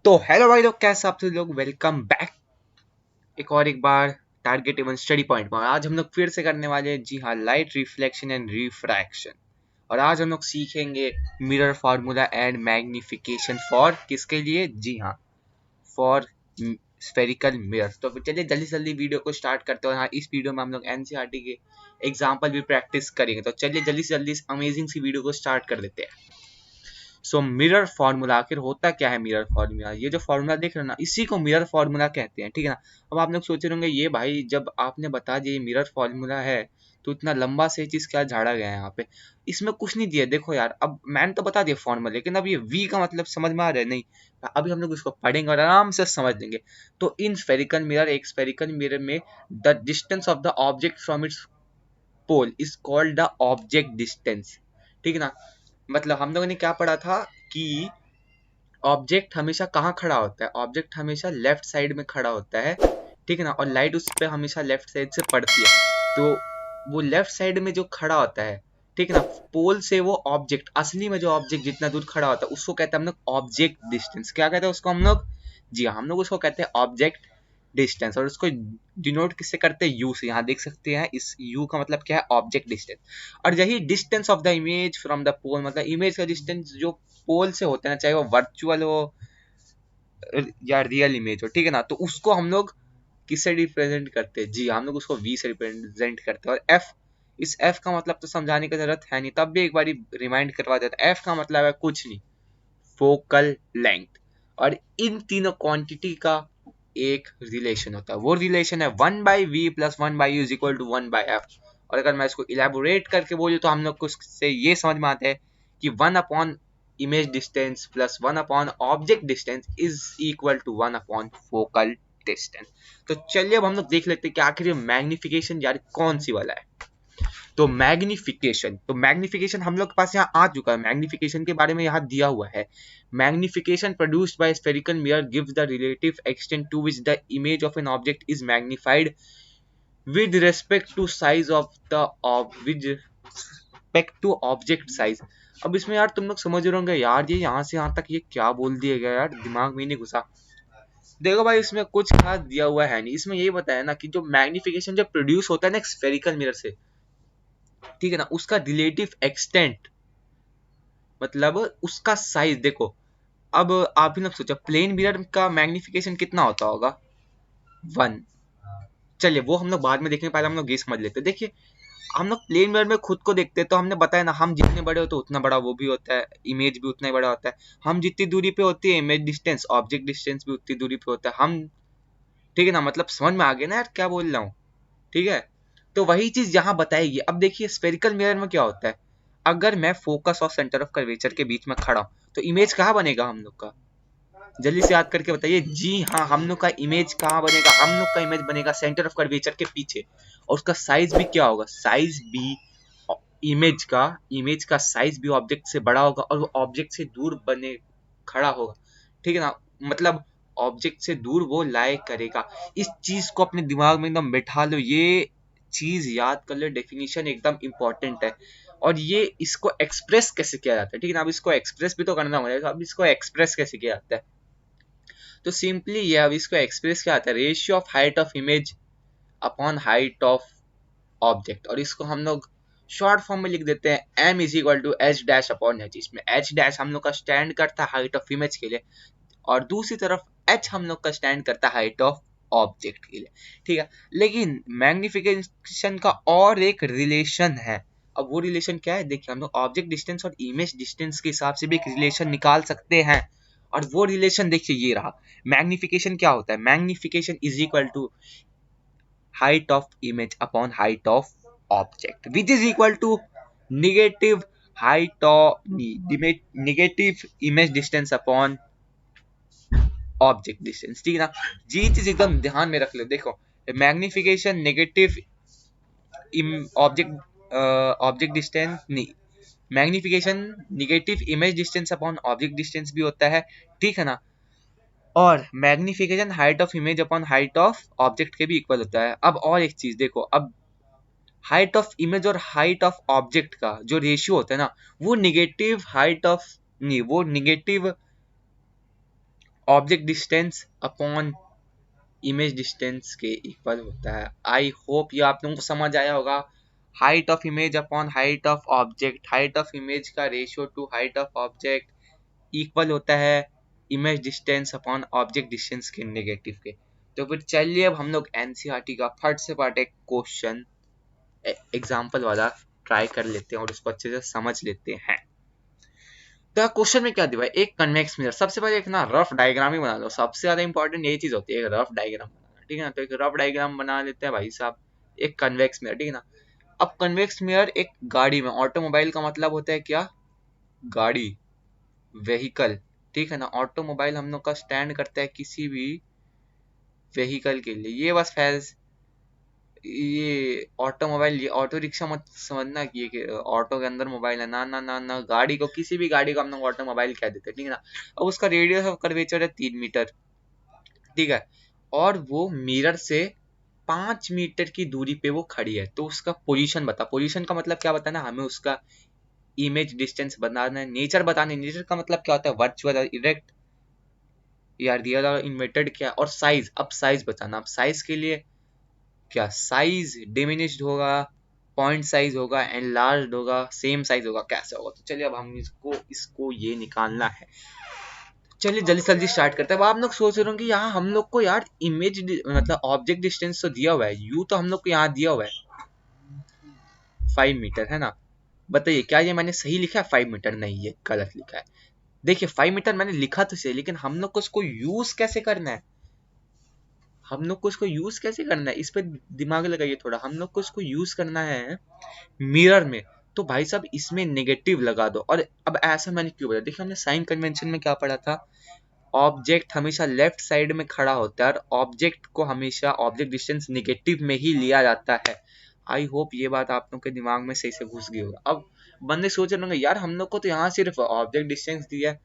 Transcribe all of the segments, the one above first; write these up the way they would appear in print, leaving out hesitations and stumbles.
तो हेलो भाई लोग, कैसे आप सभी लोग। वेलकम बैक एक बार टारगेट इवन स्टडी पॉइंट पर। आज हम लोग फिर से करने वाले हैं, जी हाँ, लाइट रिफ्लेक्शन एंड रिफ्रैक्शन। और आज हम लोग सीखेंगे mirror formula and magnification for किसके लिए, जी हाँ, फॉर स्फेरिकल मिरर। तो चलिए जल्दी से जल्दी वीडियो को स्टार्ट करते हैं। हाँ, इस वीडियो में हम लोग एनसीईआरटी के एग्जाम्पल भी प्रैक्टिस करेंगे। तो चलिए जल्दी से जल्दी इस अमेजिंग सी वीडियो को स्टार्ट कर देते हैं। सो मिरर फार्मूला आखिर होता क्या है। मिरर फार्मूला, ये जो फार्मूला देख रहे हो ना, इसी को मिरर फार्मूला कहते हैं, ठीक है ना। अब आप लोग सोच रहे होंगे, ये भाई जब आपने बता दिया ये मिरर फार्मूला है तो इतना लंबा से चीज क्या झाड़ा गया है यहाँ पे। इसमें कुछ नहीं दिया, देखो यार, अब मैंने तो बता दिया फॉर्मूला, लेकिन अब ये वी का मतलब समझ में आ रहा है नहीं। अभी हम लोग इसको पढ़ेंगे और आराम से समझ लेंगे। तो इन स्फेरिकल मिरर, एक स्फेरिकल मिरर में the distance of the object from its pole is called the object distance, ठीक है ना। मतलब हम लोगों ने क्या पढ़ा था कि ऑब्जेक्ट हमेशा कहाँ खड़ा होता है, ऑब्जेक्ट हमेशा लेफ्ट साइड में खड़ा होता है, ठीक है ना। और लाइट उस पर हमेशा लेफ्ट साइड से पड़ती है। तो वो लेफ्ट साइड में जो खड़ा होता है, ठीक है ना, पोल से वो ऑब्जेक्ट, असली में जो ऑब्जेक्ट जितना दूर खड़ा होता है उसको कहते हैं हम लोग ऑब्जेक्ट डिस्टेंस। क्या कहते हैं उसको हम लोग, जी हाँ, हम लोग उसको कहते हैं ऑब्जेक्ट डिस्टेंस। और उसको डिनोट किससे करते हैं, यू से। यहाँ देख सकते हैं, इस यू का मतलब क्या है, ऑब्जेक्ट डिस्टेंस। और यही distance of the image from the pole, मतलब इमेज का डिस्टेंस जो पोल से होते हैं ना, चाहे वो वर्चुअल हो या रियल इमेज हो, ठीक है ना, तो उसको हम लोग किससे रिप्रेजेंट करते हैं, जी हम लोग उसको वी से रिप्रेजेंट करते हैं। और एफ, इस एफ का मतलब तो समझाने की जरूरत है नहीं, तब भी एक बार रिमाइंड करवा देता है। एफ का मतलब है कुछ नहीं, फोकल लेंथ। और इन तीनों क्वांटिटी का एक रिलेशन होता है, वो रिलेशन है 1/v plus 1/u is equal to 1/f। और अगर मैं इसको इलेबोरेट करके बोलूँ तो हम लोग को इससे ये समझ में आता है कि 1 upon image distance plus 1 upon object distance is equal to 1 upon focal distance. तो चलिए अब हम लोग देख लेते हैं कि आखिर ये मैग्निफिकेशन यार कौन सी वाला है। तो मैग्निफिकेशन हम लोग के पास यहाँ आ चुका है। मैग्निफिकेशन के बारे में यहाँ दिया हुआ है, magnification produced by spherical mirror gives the relative extent to which the image of an object is magnified with respect to size of the with respect to object size। अब इसमें यार तुम लोग समझ रहे होंगे, यार ये यहाँ से यहाँ तक ये क्या बोल दिया गया यार, दिमाग में ही नहीं घुसा। देखो भाई, इसमें कुछ खास दिया हुआ है नहीं। इसमें ये बताया ना कि जो मैग्निफिकेशन जब प्रोड्यूस होता है ना स्फेरिकल मिरर से, ठीक है ना, उसका रिलेटिव एक्सटेंट मतलब उसका साइज देखो। अब आप ही लोग सोचो, प्लेन मिरर का मैग्निफिकेशन कितना होता होगा, 1। चलिए वो हम लोग बाद में देखेंगे, पहले हम लोग ये समझ लेते हैं। देखिए, हम लोग प्लेन मिरर में खुद को देखते हैं तो हमने बताया ना, हम जितने बड़े होते हैं उतना बड़ा वो भी होता है, इमेज भी उतना ही बड़ा होता है। हम जितनी दूरी पे होती है इमेज डिस्टेंस, ऑब्जेक्ट डिस्टेंस भी उतनी दूरी पे होता है हम, ठीक है ना। मतलब समझ में आ गया ना यार क्या बोल रहा हूँ, ठीक है। तो वही चीज यहाँ बताएगी। अब देखिए स्फेरिकल मिरर में क्या होता है, अगर मैं फोकस और सेंटर ऑफ कर्वेचर के बीच में खड़ा हूँ तो इमेज कहाँ बनेगा हम लोग का, जल्दी से याद करके बताइए। जी हाँ, हम लोग का इमेज कहाँ बनेगा, हम लोग का इमेज बनेगा सेंटर ऑफ कर्वेचर के पीछे। और उसका साइज भी क्या होगा, साइज भी इमेज का साइज भी ऑब्जेक्ट से बड़ा होगा और वो ऑब्जेक्ट से दूर बने खड़ा होगा, ठीक है ना। मतलब ऑब्जेक्ट से दूर वो लाए करेगा। इस चीज को अपने दिमाग में एकदम बैठा लो, ये चीज याद कर लो, डेफिनेशन एकदम इंपॉर्टेंट है। और ये इसको एक्सप्रेस कैसे किया जाता है, ठीक है ना। अब इसको एक्सप्रेस भी तो करना होगा, अब इसको एक्सप्रेस कैसे किया जाता है, तो सिंपली ये, अब इसको एक्सप्रेस क्या आता है, ratio of height of image upon height of object. और इसको हम लोग शॉर्ट फॉर्म में लिख देते हैं m is equal to H dash upon H. इसमें एच डैश हम लोग का स्टैंड करता है हाइट ऑफ इमेज के लिए, और दूसरी तरफ एच हम लोग का स्टैंड करता है हाइट ऑफ ऑब्जेक्ट के लिए, ठीक है। लेकिन मैग्निफिकेशन का और एक रिलेशन है। अब वो रिलेशन क्या है, देखिए हम लोग ऑब्जेक्ट डिस्टेंस और इमेज डिस्टेंस के हिसाब से भी एक रिलेशन निकाल सकते हैं। और वो रिलेशन देखिए ये रहा। मैग्निफिकेशन क्या होता है, magnification is equal to height of image upon height of object, which is equal to negative height of negative image distance upon object distance, ठीक है ना। ये चीज एकदम ध्यान में रख लो। देखो, magnification negative object object distance नहीं, magnification negative image distance upon object distance भी होता है, ठीक है ना। और magnification height of image upon height of object के भी इक्वल होता है। अब और एक चीज देखो, अब हाइट ऑफ इमेज और हाइट ऑफ ऑब्जेक्ट का जो रेशियो होता है ना, वो निगेटिव हाइट ऑफ नहीं, वो negative object distance upon image distance के इक्वल होता है। आई होप ये आप लोगों को समझ आया होगा। Height of image upon height of object, height of image का ratio to height of object equal होता है image distance upon object distance के नेगेटिव के। तो फिर चलिए अब हम लोग एनसीईआरटी का फट से फट एक क्वेश्चन एग्जाम्पल वाला ट्राई कर लेते हैं और उसको अच्छे से समझ लेते हैं। तो क्वेश्चन में क्या दिया है, एक कन्वेक्स मिरर। सबसे पहले एक ना रफ डायग्राम ही बना लो, सबसे ज्यादा इंपॉर्टेंट यही चीज होती है, एक रफ डायग्राम बनाना, ठीक है ना। तो एक रफ डायग्राम बना लेते हैं भाई साहब, एक कन्वेक्स मिरर, ठीक है ना। अब कन्वेक्स मिरर एक गाड़ी में, ऑटोमोबाइल का मतलब होता है क्या, गाड़ी, व्हीकल, ठीक है ना। ऑटोमोबाइल हम लोग का स्टैंड करता है किसी भी व्हीकल के लिए। ये बस फैज ये ऑटोमोबाइल, ये ऑटो रिक्शा मत समझना कि ये ऑटो के अंदर मोबाइल है, ना ना ना ना। गाड़ी को, किसी भी गाड़ी को हम लोग ऑटोमोबाइल कह देते हैं, ठीक है ना। अब उसका रेडियस ऑफ कर्वेचर है 3 मीटर, ठीक है। और वो मिरर से 5 मीटर की दूरी पे वो खड़ी है। तो उसका पोजीशन बता, पोजीशन का मतलब क्या बताना हमें, उसका इमेज डिस्टेंस बताना है, नेचर बताना है। नेचर का मतलब क्या होता है, वर्चुअल, इरेक्ट या रियल और इन्वर्टेड क्या, और साइज, अब साइज बताना। अब साइज के लिए क्या, साइज डिमिनिश्ड होगा, पॉइंट साइज होगा, एनलार्ज्ड होगा, सेम साइज होगा, कैसे होगा। तो चलिए अब हम इसको इसको ये निकालना है। चलिए जल्दी जल्दी स्टार्ट करते हैं। अब आप लोग सोच रहे हो कि यहाँ हम लोग को यार इमेज मतलब ऑब्जेक्ट डिस्टेंस तो दिया हुआ है, यू तो हम लोग को यहाँ दिया हुआ है 5 मीटर, है ना। बताइए क्या ये मैंने सही लिखा है 5 मीटर, नहीं ये गलत लिखा है। देखिए 5 मीटर मैंने लिखा तो सही, लेकिन हम लोग को इसको यूज कैसे करना है, हम लोग को इसको यूज कैसे करना है, इस पे दिमाग लगाइए थोड़ा। हम लोग को इसको यूज करना है मिरर में। तो भाई साहब इसमें नेगेटिव लगा दो। और अब ऐसा मैंने क्यों बोला, देखिए हमने साइन कन्वेंशन में क्या पढ़ा था, ऑब्जेक्ट हमेशा लेफ्ट साइड में खड़ा होता है और ऑब्जेक्ट को हमेशा ऑब्जेक्ट डिस्टेंस नेगेटिव में ही लिया जाता है। आई होप ये बात आप लोग के दिमाग में सही से घुस गई होगा। अब बंदे सोच रहे होंगे यार हम लोग को तो यहाँ सिर्फ ऑब्जेक्ट डिस्टेंस दिया है,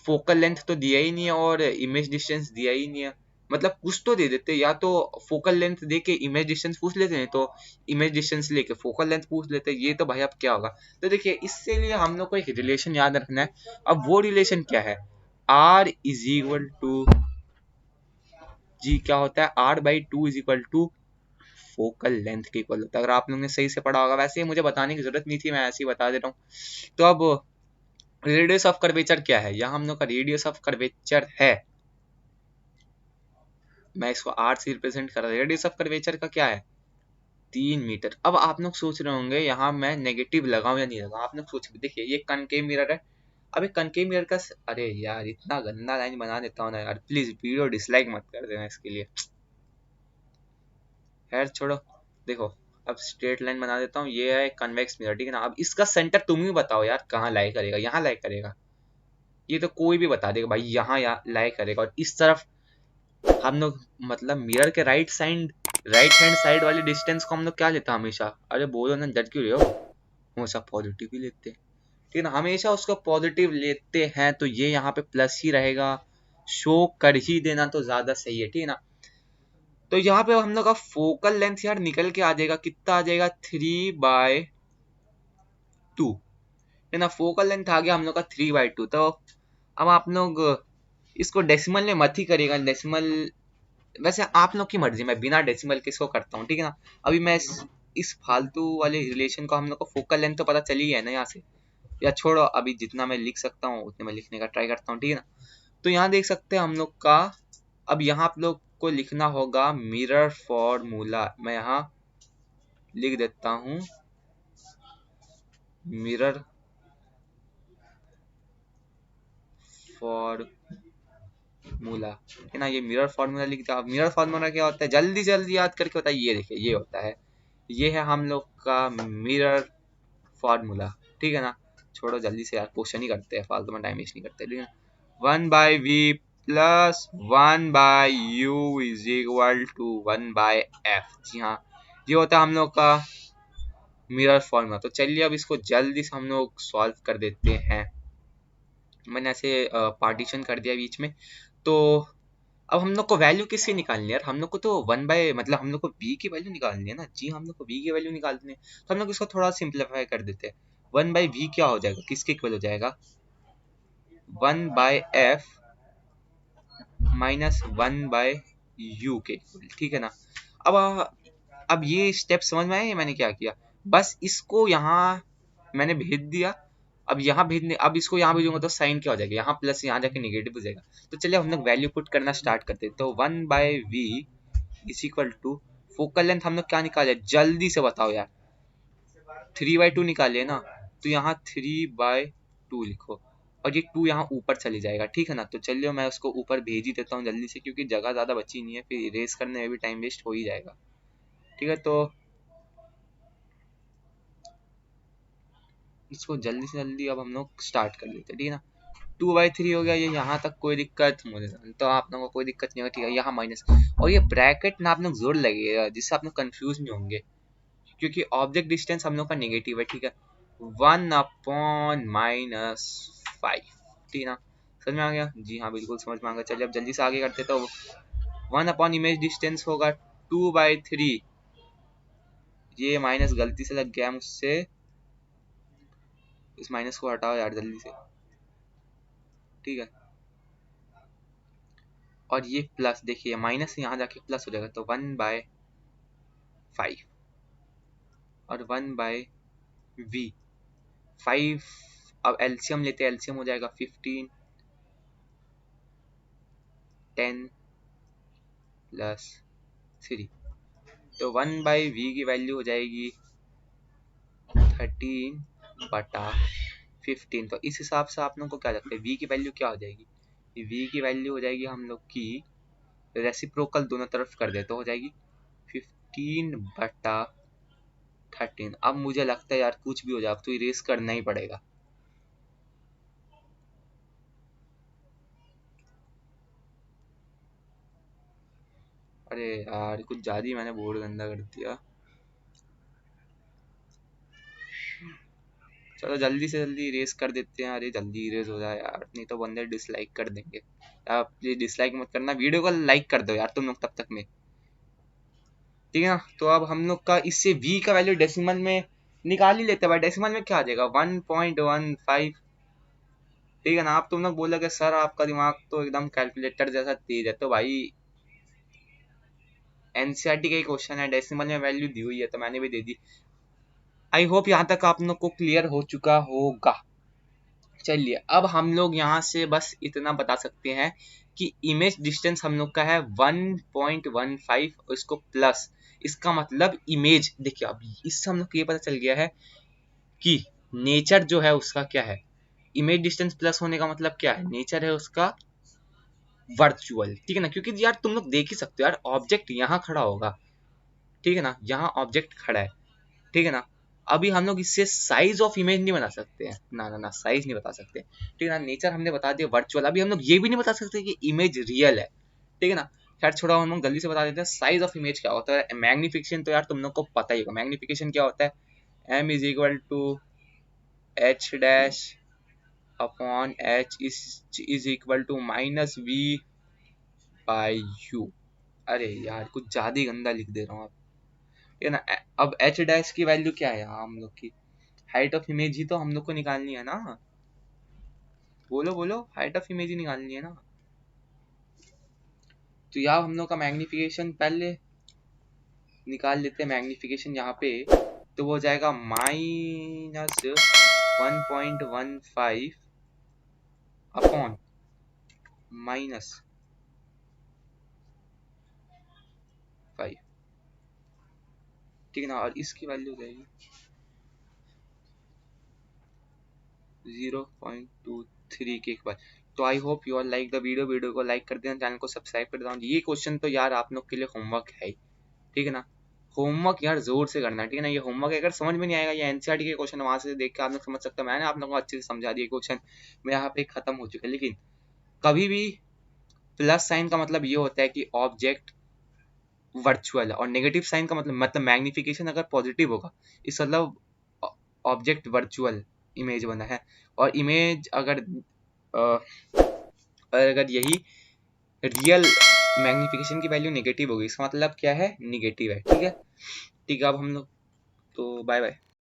फोकल लेंथ तो दिया ही नहीं है और इमेज डिस्टेंस दिया ही नहीं है। मतलब कुछ तो दे देते, या तो फोकल लेंथ दे के इमेज डिस्टेंस पूछ लेते हैं, तो इमेज डिस्टेंस लेके फोकल लेंथ पूछ लेते हैं। ये तो भाई अब क्या होगा। तो देखिए इससे लिए हम लोग को एक रिलेशन याद रखना है। अब वो रिलेशन क्या है, R इज इक्वल टू जी, क्या होता है, R/2 is equal to focal length के इक्वल होता है। अगर आप लोगों ने सही से पढ़ा होगा, वैसे ही मुझे बताने की जरूरत नहीं थी, मैं ऐसे ही बता दे रहा हूँ। तो अब रेडियस ऑफ कर्वेचर क्या है, यहाँ हम लोग का रेडियस ऑफ कर्वेचर है, मैं इसको आर से रिप्रेजेंट कर रहा हूँ। रेडियस ऑफ कर्वेचर का क्या है 3 मीटर। अब आप लोग सोच रहे होंगे यहाँ मैं नेगेटिव लगाऊं या नहीं लगाऊं। आप लोग सोच, देखिए ये कनकेव मिरर है। अब एक कनकेव मिरर का अरे यार इतना गंदा लाइन बना देता हूँ ना यार, प्लीज वीडियो डिसलाइक मत कर देना इसके लिए। खैर छोड़ो, देखो अब स्ट्रेट लाइन बना देता हूँ। ये है कन्वेक्स मिरर, ठीक है ना। अब इसका सेंटर तुम ही बताओ यार, कहाँ लाई करेगा, यहाँ लाई करेगा, ये तो कोई भी बता देगा भाई, यहाँ लाई करेगा। और इस तरफ हम लोग मतलब मिरर के राइट हैंड साइड वाली डिस्टेंस को हम लोग क्या लेते हैं हमेशा, अरे बोलो ना, डर क्यों रहे हो, हमेशा पॉजिटिव ही लेते हैं, ठीक है ना। हमेशा उसको पॉजिटिव लेते हैं, तो ये यहाँ पे प्लस ही रहेगा, शो कर ही देना तो ज्यादा सही है, ठीक है ना। तो यहाँ पे हम लोग का फोकल लेंथ यार निकल के आ जाएगा, कितना आ जाएगा 3/2, है ना। फोकल लेंथ आ गया हम लोग का 3/2। तो अब आप लोग इसको डेसिमल में मत ही करिएगा, डेसिमल वैसे आप लोग की मर्जी, मैं बिना डेसिमल के इसको करता हूँ, ठीक है ना। अभी मैं इस फालतू वाले रिलेशन को, हम लोग को फोकल लेंथ तो पता चली है ना यहाँ से, या छोड़ो, अभी जितना मैं लिख सकता हूँ उतने मैं लिखने का ट्राई करता हूँ, ठीक है ना। तो यहाँ देख सकते हैं हम लोग का, अब यहाँ आप लोग को लिखना होगा मिरर फॉर्मूला। मैं यहाँ लिख देता हूँ मिरर फॉर्मूला, है ना। ये मिरर फार्मूला लिख दिया। मिरर फार्मूला क्या होता है, जल्दी जल्दी याद करके होता है, ये देखिए ये होता है, ये है हम लोग का मिरर फार्मूला, ठीक है ना। छोड़ो जल्दी से यार, क्वेश्चन ही करते हैं, फालतू में टाइम वेस्ट नहीं करते, ठीक है। 1/v plus 1/u is equal to 1/f। जी हाँ, ये होता है हम लोग का मिरर फॉर्मूला। तो चलिए अब इसको जल्दी से हम लोग सॉल्व कर देते हैं। मैंने ऐसे पार्टीशन कर दिया बीच में। तो अब हम लोग को वैल्यू किसकी निकालनी है यार, हम लोग को तो 1/, मतलब हम लोग को b की वैल्यू निकालनी है ना। जी हम लोग को b की वैल्यू निकालनी है। तो हम लोग इसको थोड़ा सिंप्लीफाई कर देते हैं। 1/v क्या हो जाएगा, किसके इक्वल हो जाएगा, 1/f -1/u के, ठीक है ना। अब ये स्टेप समझ में आया ये मैंने क्या किया, बस इसको यहाँ मैंने भेज दिया। अब इसको यहाँ भेजूंगा तो साइन क्या हो जाएगा, यहाँ प्लस यहाँ जाके निगेटिव हो जाएगा। तो चलिए हम लोग वैल्यू पुट करना स्टार्ट करते हैं। तो 1/v is equal to, focal length हम लोग क्या निकाले जल्दी से बताओ यार, 3/2 निकालिए ना। तो यहाँ 3/2 लिखो, और ये 2 यहाँ ऊपर चले जाएगा, ठीक है ना। तो चलिए मैं उसको ऊपर भेज ही देता हूँ जल्दी से, क्योंकि जगह ज्यादा बची नहीं है, फिर इरेज करने में भी टाइम वेस्ट हो ही जाएगा, ठीक है। तो इसको जल्दी से जल्दी अब हम लोग स्टार्ट कर लेते हैं, ठीक है ना। 2/3 हो गया, ये यहाँ तक कोई दिक्कत मुझे तो आप लोगों को कोई दिक्कत नहीं होगी, ठीक है। यहाँ माइनस, और ये ब्रैकेट ना आप लोग जोर लगेगा जिससे आप लोग कंफ्यूज नहीं होंगे, क्योंकि ऑब्जेक्ट डिस्टेंस हम लोग का नेगेटिव है, ठीक है। 1/-5, ठीक है ना। समझ में आ गया जी, हाँ बिल्कुल समझ में आ गया। चलिए अब जल्दी से आगे करते। तो 1/इमेज डिस्टेंस होगा 2/3, ये माइनस गलती से लग गया मुझसे, इस माइनस को हटाओ यार जल्दी से, ठीक है। और ये प्लस, देखिए माइनस यहाँ जाके प्लस हो जाएगा, तो 1/5 और 1/v 5। अब एलसीएम लेते हैं, एलसीएम हो जाएगा 15, 10 प्लस 3, तो 1/v की वैल्यू हो जाएगी 13/15। तो इस हिसाब से आप लोगों को क्या लगता है v की वैल्यू क्या हो जाएगी, v की वैल्यू हो जाएगी हम लोग की, रेसिप्रोकल दोनों तरफ कर दे तो हो जाएगी 15/13। अब मुझे लगता है यार कुछ भी हो जाए अब तो इरेज करना ही पड़ेगा। अरे यार कुछ ज्यादा ही मैंने बोर्ड गंदा कर दिया। चलो जल्दी से जल्दी इरेज कर देते हैं, अरे जल्दी इरेज हो जाए यार, नहीं तो बंदे डिसलाइक कर देंगे। आप प्लीज डिसलाइक मत करना, वीडियो को लाइक कर दो यार तुम लोग तब तक में, ठीक है ना। तो अब हम लोग का इससे v का वैल्यू डेसिमल में निकाल ही लेते हैं भाई। डेसिमल में क्या आ जाएगा 1.15, ठीक है ना। आप तुम लोग बोलोगे सर आपका दिमाग तो एकदम कैलकुलेटर जैसा तेज है, तो भाई एनसीईआरटी का ही क्वेश्चन है, डेसिमल में वैल्यू दी हुई है तो मैंने भी दे दी। आई होप यहाँ तक आप लोग को क्लियर हो चुका होगा। चलिए अब हम लोग यहाँ से बस इतना बता सकते हैं कि इमेज डिस्टेंस हम लोग का है 1.15, और इसको प्लस, इसका मतलब इमेज, देखिए अब इससे हम लोग को ये पता चल गया है कि नेचर जो है उसका क्या है। इमेज डिस्टेंस प्लस होने का मतलब क्या है, नेचर है उसका वर्चुअल, ठीक है ना। क्योंकि यार तुम लोग देख ही सकते हो यार, ऑब्जेक्ट यहाँ खड़ा होगा, ठीक है ना, यहाँ ऑब्जेक्ट खड़ा है, ठीक है ना। अभी हम लोग इससे साइज ऑफ इमेज नहीं बना सकते हैं, ना ना ना साइज नहीं बता सकते, ठीक है ना। नेचर हमने बता दिया वर्चुअल, अभी हम लोग ये भी नहीं बता सकते कि इमेज रियल है, ठीक है ना। खैर छोड़ो, हम लोग जल्दी से बता देते हैं साइज ऑफ इमेज क्या होता है। मैग्निफिकेशन तो यार तुम लोग को पता ही होगा, मैग्निफिकेशन क्या होता है, m is equal to h dash upon h is equal to -v/u। अरे यार कुछ ज्यादा ही गंदा लिख दे रहा हूँ, ठीक है ना। अब h डैश की वैल्यू क्या है यहाँ हम लोग की, हाइट ऑफ इमेज ही तो हम लोग को निकालनी है ना, बोलो बोलो, हाइट ऑफ इमेज ही निकालनी है ना। तो यहाँ हम लोग का मैग्निफिकेशन पहले निकाल लेते हैं, मैग्निफिकेशन यहाँ पे, तो वो हो जाएगा -1.15 अपॉन -5, ठीक है ना। और इसकी वैल्यू हो जाएगी 0.23 के एक बार। तो I hope you are like the video को लाइक कर देना, चैनल को सब्सक्राइब कर देना। ये क्वेश्चन तो यार आप लोग के लिए होमवर्क है ही, ठीक है ना। होमवर्क यार जोर से करना है, ठीक है ना। ये होमवर्क अगर समझ में नहीं आएगा, ये एनसीईआरटी के क्वेश्चन वहां से देख के आप लोग समझ सकते हैं, मैंने आप लोगों को अच्छे से समझा दिया क्वेश्चन में यहाँ पे खत्म हो चुका है। लेकिन कभी भी प्लस साइन का मतलब ये होता है कि ऑब्जेक्ट वर्चुअल है, और नेगेटिव साइन का मतलब मैग्निफिकेशन अगर पॉजिटिव होगा, इस मतलब ऑब्जेक्ट वर्चुअल इमेज बना है। और इमेज अगर यही रियल मैग्निफिकेशन की वैल्यू नेगेटिव होगी, इसका मतलब क्या है, नेगेटिव है, ठीक है। ठीक है अब हम लोग, तो बाय बाय।